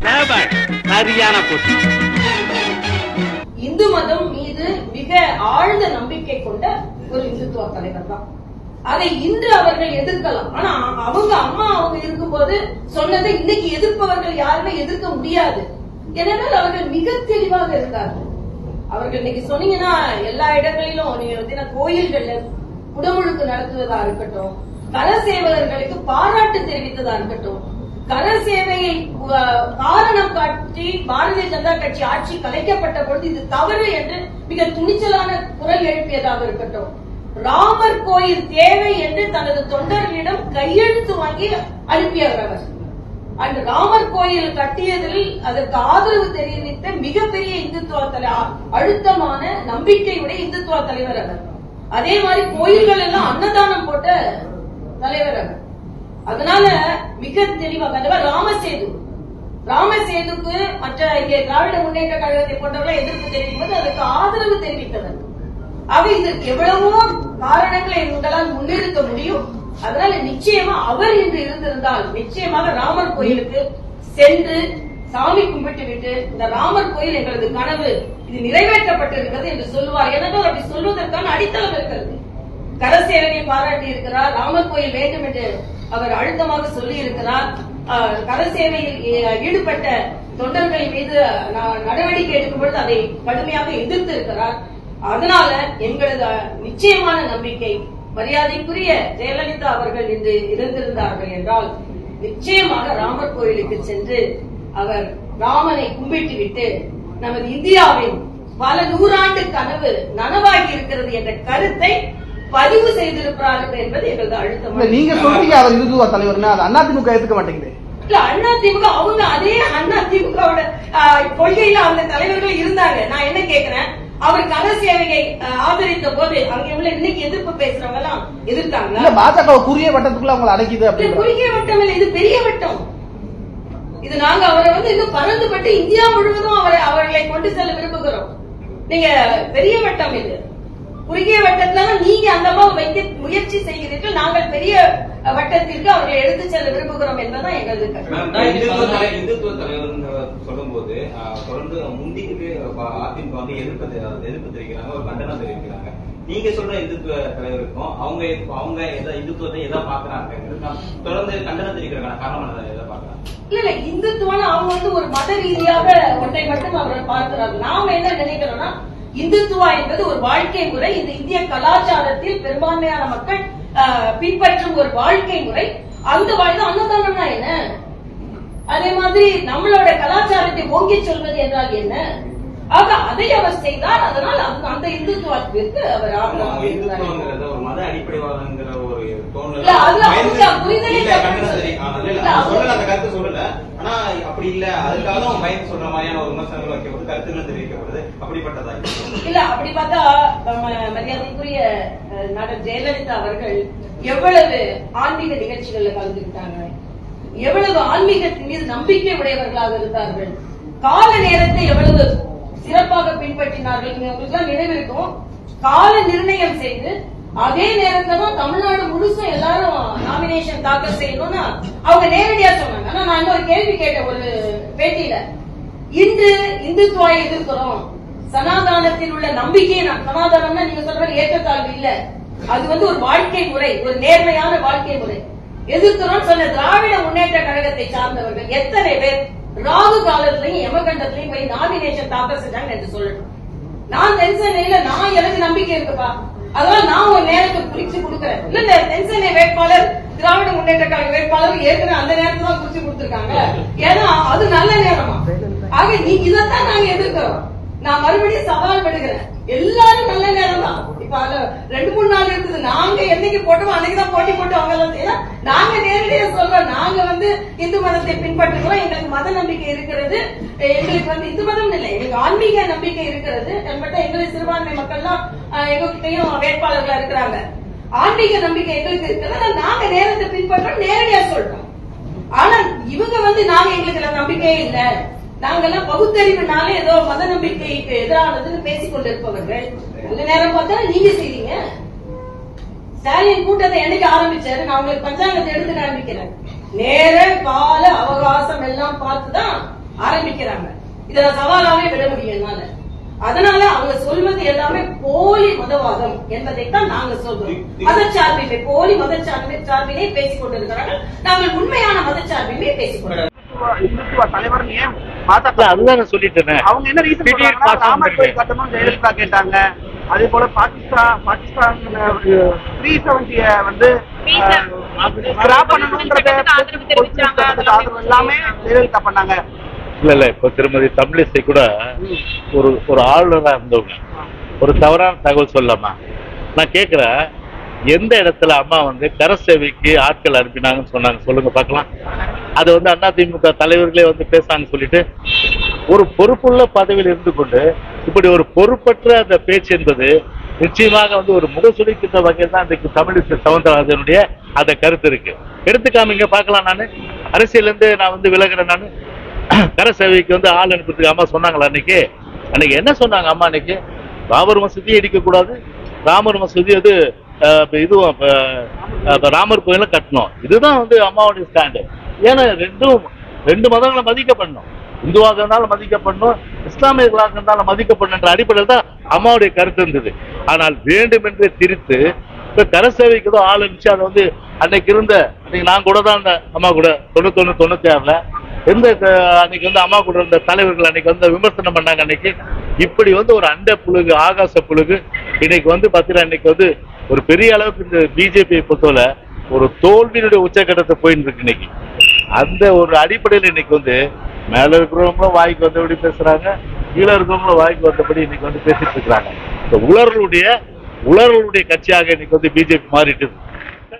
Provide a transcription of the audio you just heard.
சரியான போட்டி. இந்து மதம் மீது மிக ஆழ்ந்த நம்பிக்கை கொண்ட ஒரு இந்துத்துவ தலைவர் தான். அதை இன்று அவர்கள் எதிர்க்கலாம். ஆனா அவங்க அம்மா அவங்க இருக்கும்போது சொன்னதை இன்னைக்கு எதிர்ப்பவர்கள் யாருமே எதிர்க்க முடியாது. ஏனென்றால் அவர்கள் மிக தெளிவாக இருக்கார்கள். அவர்கள் இன்னைக்கு சொன்னீங்கன்னா எல்லா இடங்களிலும் நீங்க கோயில்கள்ல குடமுழுக்கு நடத்துவதா இருக்கட்டும், கர சேவகர்களுக்கு பாராட்டு தெரிவித்ததா இருக்கட்டும், கர சேவையை காரணம் காட்டி பாரதிய ஜனதா கட்சி ஆட்சி கலைக்கப்பட்ட பொழுது இது தவறு என்று மிக துணிச்சலான குரல் எழுப்பியதாக இருக்கட்டும், ராமர் கோயில் தேவை என்று தனது தொண்டர்களிடம் கையெழுத்து வாங்கி அனுப்பியவர் அவர். அந்த ராமர் கோயில் கட்டியதில் அதற்கு ஆதரவு தெரிவித்த மிகப்பெரிய இந்துத்துவ அழுத்தமான நம்பிக்கையுடைய இந்துத்துவ தலைவர் அவர். அதே மாதிரி கோயில்கள் எல்லாம் அன்னதானம் போட்ட தலைவர் அவர். அதனால மிக தெளிவாக ராமசேதுக்கு மற்ற இங்கே திராவிட முன்னேற்ற கழகத்தை போன்றவர்கள் எதிர்ப்பு தெரிவிக்கும் போது அதற்கு ஆதரவு தெரிவித்தவர். அவை இதற்கு எவ்வளவோ காரணங்களை எங்களால் முன்னிறுத்த முடியும். அதனால நிச்சயமா அவர் இன்று இருந்திருந்தால் நிச்சயமாக ராமர் கோயிலுக்கு சென்று சாமி கும்பிட்டு விட்டு இந்த ராமர் கோயில் எங்களது கனவு இது நிறைவேற்றப்பட்டிருக்கிறது என்று சொல்லுவார். ஏனென்றால் அப்படி சொல்வதற்கான அடித்தளம் இருக்கிறது. கரசேவையை பாராட்டி இருக்கிறார், ராமர் கோயில் வேண்டும் என்று அவர் அழுத்தமாக சொல்லி இருக்கிறார். கரசேவையில் ஈடுபட்ட தொண்டர்கள் மீது நடவடிக்கை எடுக்கும் பொழுது அதை கடுமையாக எதிர்த்து இருக்கிறார். அதனால எங்களது நிச்சயமான நம்பிக்கை மரியாதைக்குரிய ஜெயலலிதா அவர்கள் இன்று இருந்திருந்தார்கள் என்றால் நிச்சயமாக ராமர் கோயிலுக்கு சென்று அவர் ராமனை கும்பிட்டு விட்டு நமது இந்தியாவின் பல நூறாண்டு கனவு நனவாகி இருக்கிறது என்ற கருத்தை பதிவு செய்திருக்கிறார்கள் என்பது எங்களது அழுத்தம். நீங்க சொல்றீங்க அவர் இந்துத்துவ தலைவர்னா அது அதிமுக ஏத்துக்க மாட்டேங்குது. இல்ல அதிமுக அவங்க அதே அதிமுகவோட கொள்கையில அந்த தலைவர்கள் இருந்தாங்க. நான் என்ன கேக்குறேன், அவர் கர சேவையை ஆதரித்த போது அங்கே உள்ள இன்னைக்கு எதிர்ப்பு பேசுறவங்க எல்லாம் எதிர்த்தாங்க. பாஜக குறுகிய வட்டத்துக்குள்ள அவங்களை அடைக்குது. குறுகிய வட்டம் இல்ல, இது பெரிய வட்டம். இது நாங்க அவரை இன்னும் பறந்துபட்டு இந்தியா முழுவதும் அவர்களை கொண்டு செல்ல விரும்புகிறோம். நீங்க பெரிய வட்டம் இது. குறுகிய வட்டத்துல நீங்க அந்த வைக்க முயற்சி செய்கிறீர்கள். நாங்கள் பெரிய வட்டத்திற்கு அவர்களை எடுத்து செல்ல விரும்புகிறோம் என்பதுதான் எங்களது இந்துத்துவ தலைவர் சொல்லும் போது தொடர்ந்து முந்திக்கு அதிமுக எதிர்ப்பு தெரிவிக்கிறாங்க, ஒரு கண்டனம் தெரிவிக்கிறாங்க. நீங்க சொல்ற இந்துத்துவ தலைவருக்கும் அவங்க இந்துத்துவத்தை எதை பாக்குறாங்க தொடர்ந்து கண்டனம் தெரிவிக்கிறாங்க. காரணம் எதை பாக்குறாங்க? இல்ல இந்துத்துவம் அவங்க ஒரு மத ரீதியாக ஒன்றை மட்டும் அவர்கள் பார்க்கிறார்கள். நாம என்ன நினைக்கிறோம்னா இந்துத்துவா என்பது ஒரு வாழ்க்கை முறை. இந்த இந்திய கலாச்சாரத்தில் பெரும்பான்மையான மக்கள் பின்பற்றும் ஒரு வாழ்க்கை முறை. அந்த வாழ்க்கை அன்னதானம்னா என்ன? அதே மாதிரி நம்மளோட கலாச்சாரத்தை ஓங்கி சொல்வது என்றால் என்ன? ஆக அதை அவர் செய்தார். அதனால் அந்த இந்துத்துவத்திற்கு அவர் மத அடிப்படைவாதங்கிற ஒரு புரிதலை கருத்து சொல்லல. ஆனா அப்படி இல்ல, அதுக்காக தான் பயந்து சொல்ற மாதிரியான ஒரு விமர்சனங்கள் வைக்கப்படுது, கருத்துக்கள் தெரிவிக்கப்படுது. அப்படிப்பட்டதா இல்ல? அப்படி பார்த்தா மரியாதைக்குரிய நடிகர் ஜெயலலிதா அவர்கள் எவ்வளவு ஆன்மீக நிகழ்ச்சிகள்ல கலந்துக்கிட்டாங்க, எவ்வளவு ஆன்மீகத்தின் மீது நம்பிக்கை உடையவர்களாக இருந்தார்கள், கால நேரத்தை எவ்வளவு சிறப்பாக பின்பற்றினார்கள். உங்களுக்கு நினைவு இருக்கும், கால நிர்ணயம் செய்து அதே நேரத்துல தான் தமிழ்நாடு முழுசும் எல்லாரும் நாமினேஷன் தாக்கல் செய்யணும்னு அவங்க நேரடியா சொன்னாங்க. ஆனா நான் ஒரு கேள்வி கேட்டேன் ஒரு பேட்டியில, இன்று இந்துத்துவா எதிர்க்கிறோம், சனாதானத்தில் உள்ள நம்பிக்கையை சனாதானம்னா நீங்க சொல்ற ஏற்றத்தாழ்வு இல்ல, அது ஒரு வாழ்க்கை முறை, ஒரு நேர்மையான வாழ்க்கை முறை எதிர்க்கிறோம் சொன்ன திராவிட முன்னேற்ற கழகத்தை சார்ந்தவர்கள் எத்தனை பேர் ராகு காலத்திலையும் யமகண்டத்திலையும் போய் நாமினேஷன் தாக்கல் செஞ்சாங்க என்று சொல்லணும். நான் தென்சென்னையில எனக்கு நம்பிக்கை இருக்குப்பா, அதனால நான் ஒரு நேரத்துக்கு குறிச்சு கொடுக்கறேன். இல்ல தென்சென்னை வேட்பாளர் திராவிட முன்னேற்ற கழக வேட்பாளர் ஏற்கனவே அந்த நேரத்துல தான் குறிச்சு கொடுத்திருக்காங்க. ஏன்னா அது நல்ல நேரமா. ஆக நீங்க இதைத்தான் நாங்க எதிர்க்கிறோம். நான் மறுபடியும் சவால் விடுகிறேன், எல்லாரும் நல்ல நேரம் தான். இப்ப அதுல 2-3 நாள் இருக்குது. நாங்க என்னைக்கு போட்டோம் அன்னைக்குதான் போட்டி போட்டு அவங்க நாங்க நேரடியா சொல்றோம், நாங்க இந்து மதத்தை பின்பற்றுகிறோம், எங்களுக்கு மத நம்பிக்கை இருக்கிறது, எங்களுக்கு இந்து மதம் இல்லை, எங்களுக்கு ஆன்மீக நம்பிக்கை இருக்கிறது. எங்களுக்கு சிறுபான்மை மக்கள்லாம் எங்ககிட்டயும் வேட்பாளர்களா இருக்கிறாங்க, ஆன்மீக நம்பிக்கை எங்களுக்கு இருக்கிறது, நாங்க நேரத்தை பின்பற்றோம், நேரடியா சொல்றோம். ஆனா இவங்க நாங்க எங்களுக்கு நம்பிக்கையே இல்ல, நாங்கெல்லாம் பகுத்தறிவுனால ஏதோ மத நம்பிக்கைக்கு எதிரானதுன்னு பேசிக் கொண்டிருப்பவர்கள். அந்த நேரம் பார்த்தா நீங்க செய்றீங்க. ஸ்டாலின் கூட்டத்தை என்னைக்கு ஆரம்பிச்சாரு? நான் உங்களுக்கு பஞ்சாங்கத்தை எடுத்து காண்பிக்கிறேன். நேர கால அவகாசம் எல்லாம் பார்த்துதான் ஆரம்பிக்கிறாங்க. இதை நான் சவாலாவே விட முடியும் என்னால. அதனால அவங்க சொல்வது எல்லாமே போலி மதவாதம் என்பதைத்தான் நாங்க சொல்றோம். மதச்சார்பின்மை, போலி மதச்சார்பினை பேசிக் கொண்டிருக்கிறார்கள். நாங்கள் உண்மையான மதச்சார்பின்மை பேசிக் கொண்டிருக்கிறோம். தலைவர் அதுதான் சொல்லிட்டேன். அவங்க என்ன ரீசன் ராமர் கோயில் கட்டணும் ஜெயலலிதா கேட்டாங்க. அதே போல பாகிஸ்தான் 370 வந்து ஸ்கிராப் பண்ணணும்ன்றத எல்லாமே ஜெயலலிதா பண்ணாங்க. இல்ல இப்ப திருமதி தமிழிசை கூட ஒரு ஆளுநரா இருந்தவங்க ஒரு தவறான தகவல் சொல்லலாமா? நான் கேக்குறேன், எந்த இடத்துல அம்மா வந்து கர சேவைக்கு ஆட்கள் அனுப்பினாங்கன்னு சொன்னாங்க சொல்லுங்க பார்க்கலாம். அது வந்து அதிமுக தலைவர்களே வந்து பேசாங்கன்னு சொல்லிட்டு ஒரு பொறுப்புள்ள பதவியில் இருந்து கொண்டு இப்படி ஒரு பொறுப்பற்ற அந்த பேச்சு என்பது நிச்சயமாக வந்து ஒரு முகசுளிக்கின்ற வகையில் தான் இன்றைக்கு தமிழிசை சவுந்தரராஜனுடைய அந்த கருத்து இருக்கு. எடுத்துக்காமீங்க பார்க்கலாம். நான் அரசியல் இருந்து நான் வந்து விலகிறேன். நான் கர சேவைக்கு வந்து ஆள் அனுப்புறதுக்கு அம்மா சொன்னாங்களா? அன்னைக்கு என்ன சொன்னாங்க அம்மா? அன்னைக்கு ராமர் மசூதியை இடிக்கக்கூடாது, ராமர் மசூதி அது இதுவும் ராமர் கோயிலும் கட்டணும். இதுதான் வந்து அம்மாவுடைய ஸ்டாண்டு. ஏன்னா ரெண்டு மதங்களை மதிக்கப்படணும். இந்துவாக இருந்தாலும் மதிக்கப்படணும், இஸ்லாமியர்களாக இருந்தாலும் மதிக்கப்படணுன்ற அடிப்படையில் தான் அம்மாவுடைய கருத்து இருந்தது. ஆனால் வேண்டுமென்றே திரித்து இப்ப கர சேவைக்கு தான் ஆள் அனுப்பிச்சு அதை வந்து அன்னைக்கு நான் கூட தான் அந்த அம்மா கூட 91 96ல அன்னைக்கு வந்து அம்மா கூட இருந்த தலைவர்கள் அன்னைக்கு வந்து விமர்சனம் பண்ணாங்க. அன்னைக்கு இப்படி வந்து ஒரு அண்ட புழுகு, ஆகாச புழுகு இன்னைக்கு வந்து பாத்தீங்கன்னா இன்னைக்கு வந்து ஒரு பெரிய அளவுக்கு இந்த பிஜேபியை பொறுத்தவரை ஒரு தோல்வியினுடைய உச்சகட்டத்தை போயிட்டு இருக்கு. இன்னைக்கு அந்த ஒரு அடிப்படையில் இன்னைக்கு வந்து மேல இருக்கிறவங்களும் வாய்க்கு வந்தபடி பேசுறாங்க, கீழே இருக்கிறவங்களும் வாய்க்கு வந்தபடி இன்னைக்கு வந்து பேசிட்டு இருக்கிறாங்க. உலர்களுடைய கட்சியாக இன்னைக்கு வந்து பிஜேபி மாறிட்டு